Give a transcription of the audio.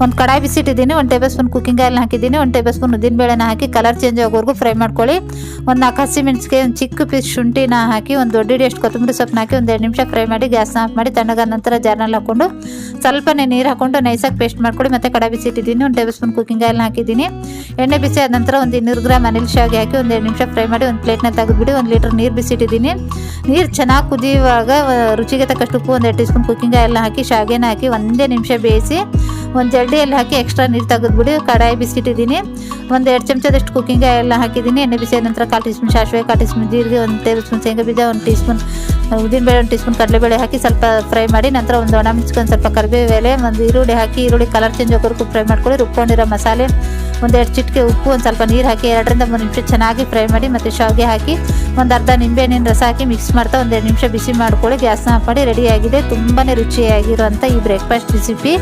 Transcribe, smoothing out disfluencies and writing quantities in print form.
ಒಂದು ಕಡಾಯಿ ಬಿಸಿಟ್ಟಿದ್ದೀನಿ, 1 table spoon cooking oil ಹಾಕಿದ್ದೀನಿ, 1 ಟೇಬಲ್ ಸ್ಪೂನ್ ಉದ್ದಿನಬೇಳೆನ ಹಾಕಿ ಕಲರ್ ಚೇಂಜ್ ಆಗೋವರೆಗೂ ಫ್ರೈ ಮಾಡ್ಕೊಳ್ಳಿ. ಒಂದು 4 ಹಸಿಮೆಣಸಿಗೆ, ಒಂದು ಚಿಕ್ಕ ಪೀಸ್ ಶುಂಠಿನ ಹಾಕಿ, ಒಂದು ದೊಡ್ಡ ಹಿಡಿಯಷ್ಟು ಕೊತ್ತಂಬರಿ ಸೊಪ್ಪನ್ನ ಹಾಕಿ ಒಂದು 2 ನಿಮಿಷ ಫ್ರೈ ಮಾಡಿ ಗ್ಯಾಸ್ನ ಆಫ್ ಮಾಡಿ ತಣ್ಣಗಾದ ನಂತರ ಜಾರ್ನಲ್ಲಿ ಹಾಕ್ಕೊಂಡು ಸ್ವಲ್ಪನೇ ನೀರು ಹಾಕ್ಕೊಂಡು ನೈಸಾಗಿ ಪೇಸ್ಟ್ ಮಾಡ್ಕೊಳ್ಳಿ. ಮತ್ತು ಕಡಾಯಿ ಬಿಸಿಟ್ಟಿದ್ದೀನಿ, 1 ಟೇಬಲ್ ಸ್ಪೂನ್ ಕುಕ್ಕಿಂಗ್ ಆಯಿಲ್ ಹಾಕಿದ್ದೀನಿ. ಎಣ್ಣೆ ಬಿಸಿ ಆದ ನಂತರ ಒಂದು 200 ಗ್ರಾಮ್ ಅನಿಲ್ ಶಾವಿಗೆ ಹಾಕಿ ಒಂದು 2 ನಿಮಿಷ ಫ್ರೈ ಮಾಡಿ ಒಂದು ಪ್ಲೇಟ್ನ ತೆಗೆದುಬಿಡಿ. 1 ಲೀಟರ್ ನೀರು ಬಿಸಿಟ್ಟಿದ್ದೀನಿ. ನೀರು ಚೆನ್ನಾಗಿ ಕುದಿಯುವಾಗ ರುಚಿಗೆ ತಕ್ಕಷ್ಟು ಉಪ್ಪು, ಒಂದು 2 ಟೀ ಸ್ಪೂನ್ ಕುಕ್ಕಿಂಗ್ ಆಯಿಲ್ನ ಹಾಕಿ ಶಾವಿಗೆನ ಹಾಕಿ 1 ನಿಮಿಷ ಬೇಯಿಸಿ ಒಂದು ಜರಡಿಯಲ್ಲಿ ಹಾಕಿ ಎಕ್ಸ್ಟ್ರಾ ನೀರು ತೆಗೆದುಬಿಡಿ. ಕಡಾಯಿ ಬಿಸಿಟ್ಟಿದ್ದೀನಿ, ಒಂದು 2 ಚಮಚದಷ್ಟು ಕುಕ್ಕಿಂಗ್ ಆಯಿಲ್ನ ಹಾಕಿದ್ದೀನಿ. ಎಣ್ಣೆ ಬಿಸಿ ಆದ ನಂತರ 1/4 ಟೀ ಸ್ಪೂನ್ ಸಾಸಿವೆ, 1/4 ಟೀ ಸ್ಪೂನ್ ಜೀರಿಗೆ, 1 ಟೇಬಲ್ ಸ್ಪೂನ್ ಶೇಂಗಾ ಬೀಜ, 1 ಟೀ ಸ್ಪೂನ್ ಉದ್ದಿನಬೇಳೆ, 1 ಟೀ ಸ್ಪೂನ್ ಕಡಲೆಬೇಳೆ ಹಾಕಿ ಸ್ವಲ್ಪ ಫ್ರೈ ಮಾಡಿ ನಂತರ ಒಂದು ಒಣ ಮೆಣಸಿನಕಾಯಿ, ಸ್ವಲ್ಪ ಕರಿಬೇವು ಎಲೆ, ಒಂದು ಈರುಳ್ಳಿ ಹಾಕಿ ಈರುಳ್ಳಿ ಕಲರ್ ಚೇಂಜ್ ಆಗೋವರೆಗೂ ಫ್ರೈ ಮಾಡ್ಕೊಳ್ಳಿ. ರುಬ್ಕೊಂಡಿರೋ ಮಸಾಲೆ, ಒಂದು 2 ಚಿಟಿಕೆ ಉಪ್ಪು, ಒಂದು ಸ್ವಲ್ಪ ನೀರು ಹಾಕಿ 2 ರಿಂದ 3 ನಿಮಿಷ ಚೆನ್ನಾಗಿ ಫ್ರೈ ಮಾಡಿ. ಮತ್ತು ಶಾವಿಗೆ ಹಾಕಿ ಒಂದು ಅರ್ಧ ನಿಂಬೆಹಣ್ಣಿನ ರಸ ಹಾಕಿ ಮಿಕ್ಸ್ ಮಾಡ್ತಾ ಒಂದು 2 ನಿಮಿಷ ಬಿಸಿ ಮಾಡ್ಕೊಳ್ಳಿ. ಗ್ಯಾಸ್ನ ಆಫ್ ಮಾಡಿ. ರೆಡಿಯಾಗಿದೆ ತುಂಬಾ ರುಚಿಯಾಗಿರುವಂಥ ಈ ಬ್ರೇಕ್ಫಾಸ್ಟ್ ರೆಸಿಪಿ.